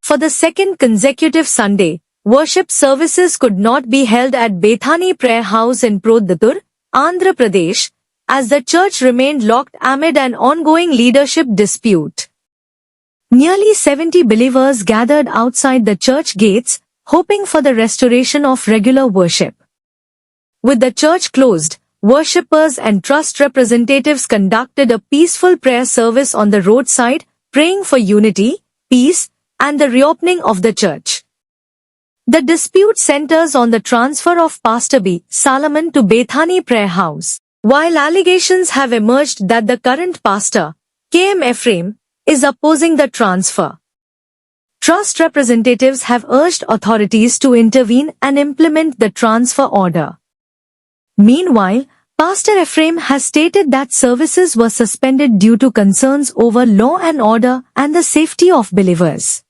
For the second consecutive Sunday, worship services could not be held at Bethany Prayer House in Proddatur, Andhra Pradesh, as the church remained locked amid an ongoing leadership dispute. Nearly 70 believers gathered outside the church gates, hoping for the restoration of regular worship. With the church closed, worshippers and trust representatives conducted a peaceful prayer service on the roadside, praying for unity, peace, and the reopening of the church. The dispute centers on the transfer of Pastor B. Solomon to Bethany Prayer House. While allegations have emerged that the current pastor, K.M. Ephraim, is opposing the transfer, trust representatives have urged authorities to intervene and implement the transfer order. Meanwhile, Pastor Ephraim has stated that services were suspended due to concerns over law and order and the safety of believers.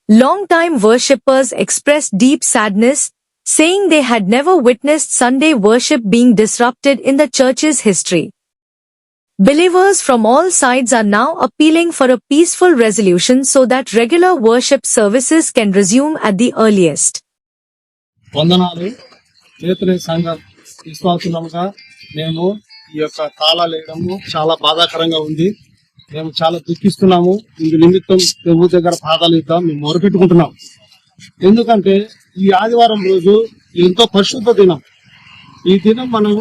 Long-time worshippers expressed deep sadness, saying they had never witnessed Sunday worship being disrupted in the church's history. Believers from all sides are now appealing for a peaceful resolution so that regular worship services can resume at the earliest. వందనాలు చేతుల సంఘం విశ్వాసులుగా మేము ఈ యొక్క తాళాలు వేయడము చాలా బాధాకరంగా ఉంది. మేము చాలా దుఃఖిస్తున్నాము. ఇందు నిమిత్తం ప్రభు దగ్గర పాదాలు ఇద్దాం మేము మొరపెట్టుకుంటున్నాం. ఎందుకంటే ఈ ఆదివారం రోజు ఎంతో పరిశుద్ధ దినం. ఈ దినం మనం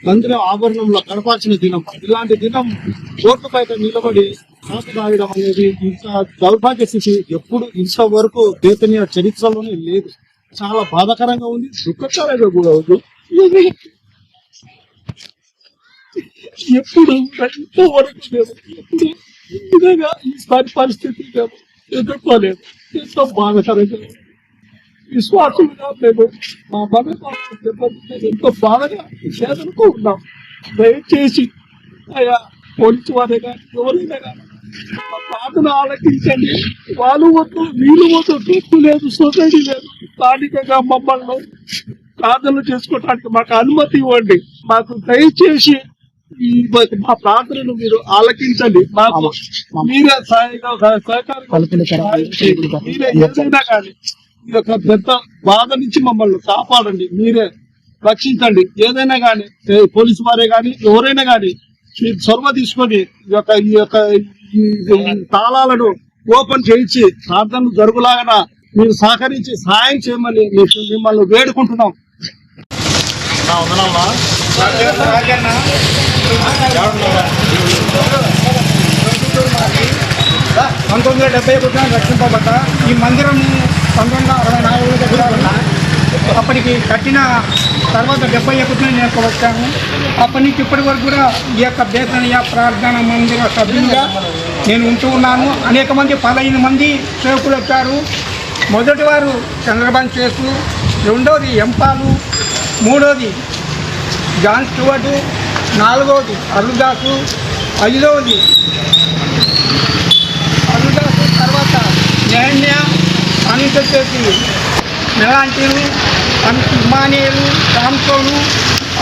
మందిర ఆభరణంలో కనపాల్సిన దినం. ఇలాంటి దినం కోర్టు బయట నిలబడి కాపు తాగడం అనేది ఇంత దౌర్భాగ్య స్థితి ఎప్పుడు ఇంతవరకు బేతనీయ చరిత్రలోనే లేదు. చాలా బాధాకరంగా ఉంది, దుఃఖకరంగా కూడా ఉంది. ఎప్పుడు ఇంతవరకు మేము ఎప్పుడు విధంగా ఈసారి పరిస్థితి మేము ఎదుర్కోలేదు. ఎంతో బాధాకరంగా విశ్వాసులుగా మేము మా మనసు ఎంతో బాధగా చేదనుకో ఉన్నాం. దయచేసి అయ్యా పోలీసు వారే కానీ ఎవరైనా కానీ మా ప్రార్థన ఆలకించండి. వాళ్ళు వద్దు వీళ్ళు వద్దు, డబ్బు లేదు, సొసైటీ లేదు, స్థానికంగా మమ్మల్ని ప్రార్థనలు చేసుకోవడానికి మాకు అనుమతి ఇవ్వండి. మాకు దయచేసి ఈ మా ప్రార్థనను మీరు ఆలకించండి. మాకు మీరే సహకారం మీరే ఏదైనా కానీ ఈ యొక్క పెద్ద బాధ నుంచి మమ్మల్ని కాపాడండి, మీరే రక్షించండి. ఏదైనా కానీ పోలీసు వారే కానీ ఎవరైనా కానీ మీరు చొరవ తీసుకొని ఈ యొక్క తాళాలను ఓపెన్ చేయించి ప్రార్థనలు జరుగులాగా మీరు సహకరించి సహాయం చేయమని మిమ్మల్ని వేడుకుంటున్నాం. 1971 రక్షింపబడ్డ ఈ మందిరం 1964 దగ్గర అప్పటికి కట్టిన తర్వాత 71 నేను వచ్చాను. అప్పటి నుంచి ఇప్పటి వరకు కూడా ఈ యొక్క బేతనీయ ప్రార్థన మందిర సభ్యులుగా నేను ఉంటూ ఉన్నాను. అనేక మంది 15 మంది సేవకులు వచ్చారు. మొదటి వారు చంద్రబాబు చేసు, రెండోది ఎంపాలు, మూడోది జాన్ స్టూవర్టు, నాలుగోది అరుదాసు, ఐదవది అరుదాసు, తర్వాత నెహన్య, అనంత చేసి మెలాంటీలు, అనంత ఇమానియలు, సాంసోను,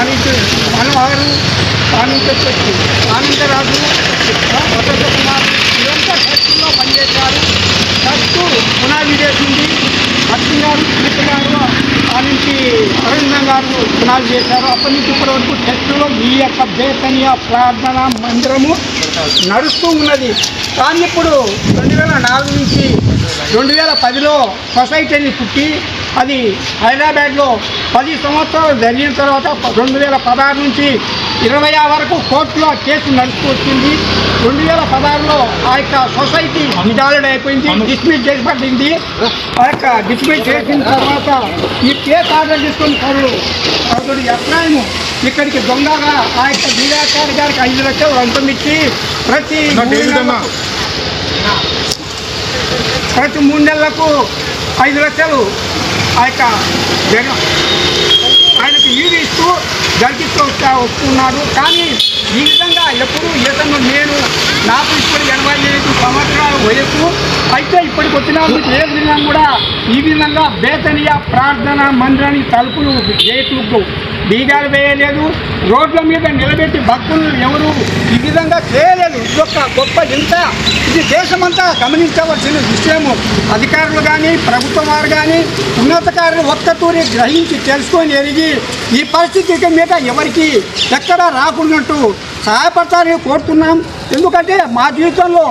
అనంత మనోహరు, అనంత చేసి ఆనందరాజు, వసంత కుమార్, ఇదంతా ఖర్చుల్లో పనిచేశారు. ఖర్చు పునాది చేసింది అర్జున్ గారు, కృష్ణ గారు, ఆ నుంచి అరవిందం గారు పునాది చేశారు. అప్పటి నుంచి ఇప్పటి వరకు చర్చలో ఈ యొక్క బేతనీయ ప్రార్థన మందిరము నడుస్తూ ఉన్నది. కానీ ఇప్పుడు 2004 నుంచి 2010లో సొసైటీని పుట్టి అది హైదరాబాద్లో 10 సంవత్సరాలు జరిగిన తర్వాత 2016 నుంచి 20 వరకు కోర్టులో కేసు నడుస్తూ వచ్చింది. 2016లో ఆ యొక్క సొసైటీ డిజాల్వ్ అయిపోయింది, డిస్మిస్ చేయబడింది. ఆ యొక్క డిస్మిస్ చేసిన తర్వాత ఈ కేసు ఆర్డర్ తీసుకొని సోదరుడు ఎఫ్రాయిము ఇక్కడికి దొంగగా ఆ యొక్క వీరాచారి గారికి 5 లక్షలు లంచం ఇచ్చి ప్రతి 3 నెలలకు 5 లక్షలు ఆ యొక్క ఆయనకు ఈడు ఇస్తూ జరిగిస్తూ వస్తున్నాడు. కానీ ఈ విధంగా ఎప్పుడు ఏదన్నా నేను నాకు ఇప్పుడు 85 సంవత్సరాల వయసు అయితే ఇప్పటికి వచ్చిన ఏ విధంగా కూడా ఈ విధంగా బేతనీయ ప్రార్థన మందిరానికి తలుపులు గేట్లు బీగాలు వేయలేదు, రోడ్ల మీద నిలబెట్టి భక్తులు ఎవరు ఈ విధంగా చేయలేదు. ఇది ఒక గొప్ప ఇంత ఇది దేశమంతా గమనించవలసిన విషయము. అధికారులు కానీ ప్రభుత్వం వారు కానీ ఉన్నతాధికారులు ఒక్కతూరి గ్రహించి తెలుసుకొని ఎరిగి ఈ పరిస్థితి మీద ఎవరికి ఎక్కడా రాకున్నట్టు సహాయపడతారని కోరుతున్నాం. ఎందుకంటే మా జీవితంలో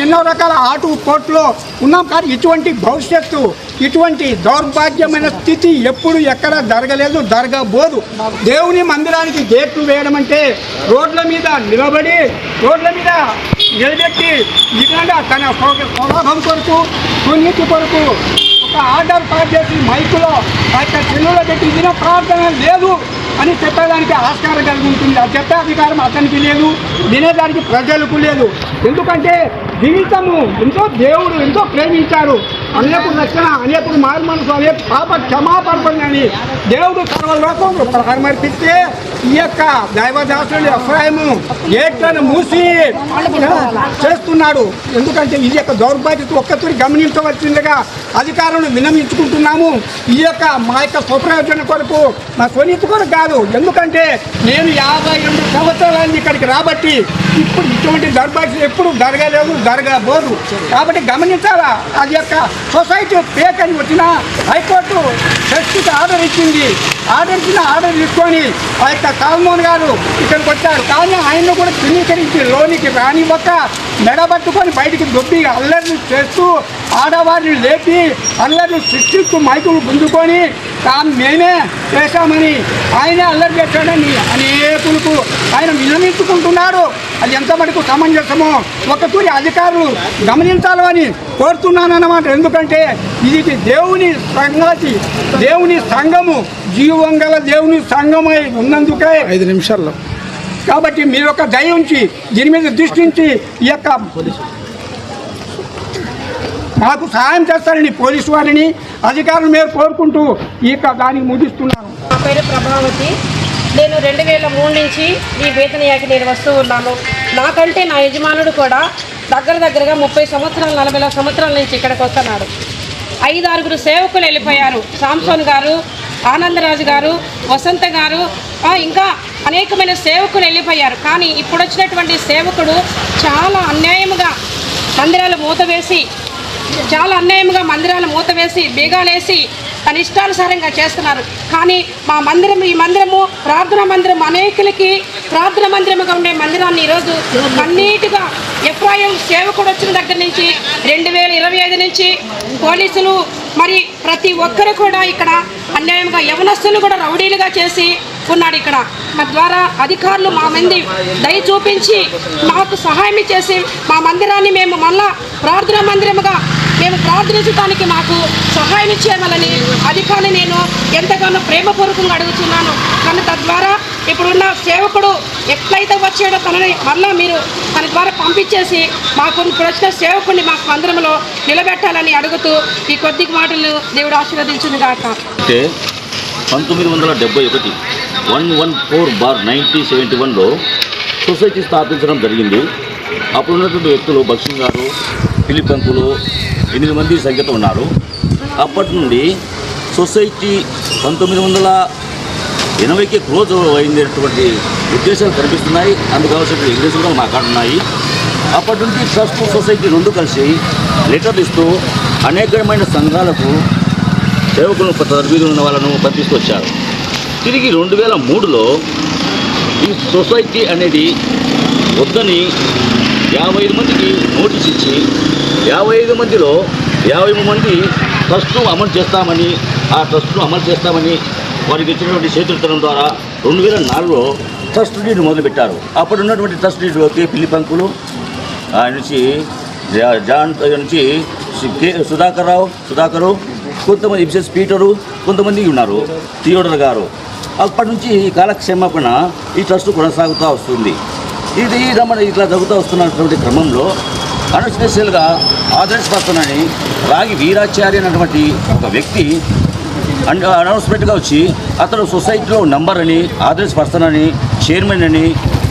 ఎన్నో రకాల ఆటు పోట్లో ఉన్నాం. కానీ ఇటువంటి భవిష్యత్తు ఇటువంటి దౌర్భాగ్యమైన స్థితి ఎప్పుడు ఎక్కడ జరగలేదు, జరగబోదు. దేవుని మందిరానికి గేట్లు వేయడం అంటే రోడ్ల మీద నిలబడి రోడ్ల మీద నిలబెట్టి నిజంగా తన స్వభావం కొరకు సునీతి కొరకు ఒక ఆర్డర్ పాస్ చేసి మైకులో ఆ యొక్క చెల్లులో పెట్టి ఇదిన ప్రార్థన లేదు అని చెప్పేదానికి ఆస్కారం కలిగి ఉంటుంది. ఆ చెప్పే అధికారం అతనికి లేదు, వినేదానికి ప్రజలకు లేదు. ఎందుకంటే జీవితము ఎంతో దేవుడు ఎంతో ప్రేమించారు. అనేకుడు రక్షణ, అనేకుడు మారు మనసు, అనే పాప క్షమాపణని దేవుడు సర్వలోకంలో ప్రారంభిస్తే ఈ యొక్క దైవదాసుడు ఎఫ్రాయిము గేట్లను మూసి చేస్తున్నాడు. ఎందుకంటే ఈ యొక్క దౌర్భాగ్యత ఒక్కతూరి గమనించవలసిందిగా అధికారులను విన్నవించుకుంటున్నాము. ఈ యొక్క మా యొక్క స్వప్రయోజనం కొరకు, మా స్వనీతి కొరకు కాదు. ఎందుకంటే నేను 52 సంవత్సరాలు ఇక్కడికి రాబట్టి ఇప్పుడు ఇటువంటి దౌర్భాగ్యం ఎప్పుడు జరగలేదు, జరగబోదు. కాబట్టి గమనించాలా. అది యొక్క సొసైటీ పేక్ అని వచ్చిన హైకోర్టు జస్టిస్ ఆర్డర్ ఇచ్చింది. ఆర్డర్ తీసుకొని ఆ యొక్క సాల్మోన్ గారు ఇక్కడికి వచ్చారు. కానీ ఆయన్ను కూడా ధృవీకరించి లోనికి రానివ్వక మెడబట్టుకొని బయటికి దొబ్బి అల్లర్లు చేస్తూ ఆడవారిని లేపి అల్లర్లు సృష్టిస్తూ మైకులు గుంజుకొని మేమే చేశామని ఆయనే అల్లరి చేశాడని అనేకులకు ఆయన విన్నవించుకుంటున్నాడు. అది ఎంత మటుకు సమంజసమో ఒకతూరి అధికారులు గమనించాలని కోరుతున్నానన్నమాట. ఎందుకంటే ఇది దేవుని సంగతి, దేవుని సంఘము, జీవం గల దేవుని సంఘమై ఉన్నందుకే 5 నిమిషాల్లో. కాబట్టి మీరు ఒక దయ ఉంచి దీని మీద దృష్టించి ఈ యొక్క మాకు సహాయం చేస్తారని పోలీసు వారిని అధికారులు మేము కోరుకుంటూ ఈ యొక్క దానికి ముగిస్తున్నాను. నా పేరు ప్రభావతి. నేను 2003 నుంచి ఈ వేతనయాకి నేను వస్తూ ఉన్నాను. నాకంటే నా యజమానుడు కూడా దగ్గరగా 30 సంవత్సరాలు 40 సంవత్సరాల నుంచి ఇక్కడికి వస్తున్నాడు. 5-6 సేవకులు వెళ్ళిపోయారు. సాంసోన్ గారు, ఆనందరాజు గారు, వసంత గారు, ఇంకా అనేకమైన సేవకులు వెళ్ళిపోయారు. కానీ ఇప్పుడు వచ్చినటువంటి సేవకుడు చాలా అన్యాయముగా మందిరాలు మూతవేసి బీగాలేసి తన ఇష్టానుసారంగా చేస్తున్నారు. కానీ ఈ మందిరము ప్రార్థనా మందిరం, అనేకులకి ప్రార్థనా మందిరముగా ఉండే మందిరాన్ని ఈరోజు కన్నీటిగా ఎఫ్రాయిం సేవకుడు వచ్చిన దగ్గర నుంచి 2025 నుంచి పోలీసులు మరి ప్రతి ఒక్కరు కూడా ఇక్కడ అన్యాయంగా యవనస్తులు కూడా రౌడీలుగా చేసి ఉన్నాడు. ఇక్కడ తద్వారా అధికారులు మా మంది దయ చూపించి మాకు సహాయం చేసి మా మందిరాన్ని మేము మళ్ళా ప్రార్థనా మందిరముగా మేము ప్రార్థించడానికి మాకు సహాయం చేయవాలని అధికారిని నేను ఎంతగానో ప్రేమపూర్వకంగా అడుగుతున్నాను. కానీ తద్వారా ఇప్పుడున్న సేవకుడు ఎట్లయితే వచ్చాడో తనని మళ్ళా మీరు తన ద్వారా పంపించేసి మాకు ఇప్పుడు వచ్చిన సేవకుడిని మాకు మందిరంలో నిలబెట్టాలని అడుగుతూ ఈ కొద్ది మాటలు దేవుడు ఆశీర్వదించింది కాక. 1971 114/1971లో సొసైటీ స్థాపించడం జరిగింది. అప్పుడు ఉన్నటువంటి వ్యక్తులు భక్సింగ్ గారు, ఫిలిప్ అంకులు 8 మంది సంఖ్యతో ఉన్నారు. అప్పటి నుండి సొసైటీ 1980కి క్లోజ్ అయినటువంటి ఉద్దేశాలు కనిపిస్తున్నాయి. అందుకు కావాల్సిన ఎవిడెన్స్ కూడా మా కాడ ఉన్నాయి. అప్పటి నుండి ట్రస్ట్ సొసైటీ 2 కలిసి లెటర్లు ఇస్తూ అనేకమైన సంఘాలకు సేవకులను తరబీదు ఉన్న వాళ్ళను పంపిస్తూ తిరిగి 2003లో ఈ సొసైటీ అనేది వద్దని 55 మందికి నోటీస్ ఇచ్చి 55 మందిలో 50 మంది ట్రస్ట్ను అమలు చేస్తామని వారికి ఇచ్చినటువంటి చేతులతనం ద్వారా 2004లో ట్రస్ట్ డీడ్ మొదలుపెట్టారు. అప్పుడు ఉన్నటువంటి ట్రస్ట్ డీడ్ కే ఫిలిప్ అంకులు, ఆయన నుంచి జాన్ నుంచి కే సుధాకరు, కొంతమంది మిసెస్ పీటరు, కొంతమంది ఉన్నారు, థియోడర్ గారు. అప్పటి నుంచి ఈ కాలక్షేమపణ ఈ ట్రస్ట్ కొనసాగుతూ వస్తుంది. ఇది ఇట్లా జరుగుతూ వస్తున్నటువంటి క్రమంలో అన్స్పెషల్గా ఆదర్శపడుతున్నాని రాగి వీరాచార్య అనేటువంటి ఒక వ్యక్తి అనౌన్స్మెంట్గా వచ్చి అతను సొసైటీలో నంబర్ అని, ఆదర్శ పర్సన్ అని, చైర్మన్ అని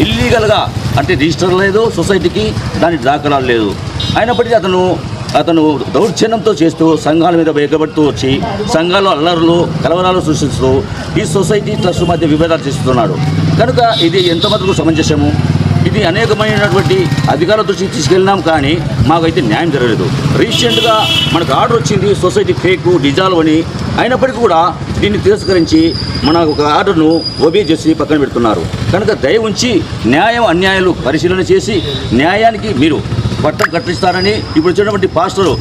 ఇల్లీగల్గా అంటే రిజిస్టర్ లేదు సొసైటీకి, దాని దాఖలాలు లేదు. అయినప్పటికీ అతను అతను దౌర్జన్యంతో చేస్తూ సంఘాల మీద ఎగబడుతూ వచ్చి సంఘాల్లో అల్లర్లు కలవరాలు సృష్టిస్తూ ఈ సొసైటీ ట్రస్ట్ మధ్య విభేదాలు చేస్తున్నాడు. కనుక ఇది ఎంతమందికి సమంజసము? ఇది అనేకమైనటువంటి అధికారుల దృష్టికి తీసుకెళ్ళినాం, కానీ మాకైతే న్యాయం జరగలేదు. రీసెంట్గా మనకు ఆర్డర్ వచ్చింది సొసైటీ ఫేకు డిజాల్వ్ అని. అయినప్పటికీ కూడా దీన్ని తిరస్కరించి మన ఒక ఆర్డర్ను ఓబే చేసి పక్కన పెడుతున్నారు. కనుక దయ ఉంచి న్యాయం అన్యాయాలు పరిశీలన చేసి న్యాయానికి మీరు పట్టం కట్టిస్తారని ఇప్పుడు వచ్చినటువంటి పాస్టరు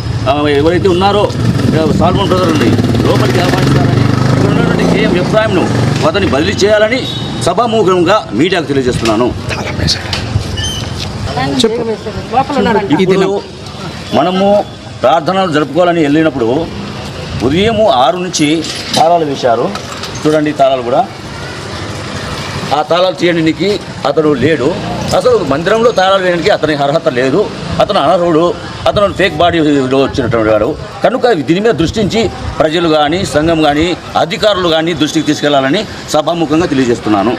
ఎవరైతే ఉన్నారో సాల్మన్ బ్రదర్ అండి లోపలికి ఆహ్వానిస్తారని, ఇక్కడ ఉన్నటువంటి కేఎం ఎఫ్రాయిమ్ను అతన్ని బదిలీ చేయాలని సభాముఖంగా మీడియాకు తెలియజేస్తున్నాను. ఇప్పుడు మనము ప్రార్థనలు జరుపుకోవాలని వెళ్ళినప్పుడు ఉదయం 6 నుంచి తాళాలు వేశారు. చూడండి తాళాలు కూడా. ఆ తాళాలు తీయడానికి అతను లేడు. అసలు మందిరంలో తాళాలు వేయడానికి అతని అర్హత లేదు. అతను అనర్హుడు. అతను ఫేక్ బాడీలో వచ్చినటువంటి వాడు. కనుక దీని మీద దృష్టించి ప్రజలు కానీ సంఘం కానీ అధికారులు కానీ దృష్టికి తీసుకెళ్లాలని సభాముఖంగా తెలియజేస్తున్నాను.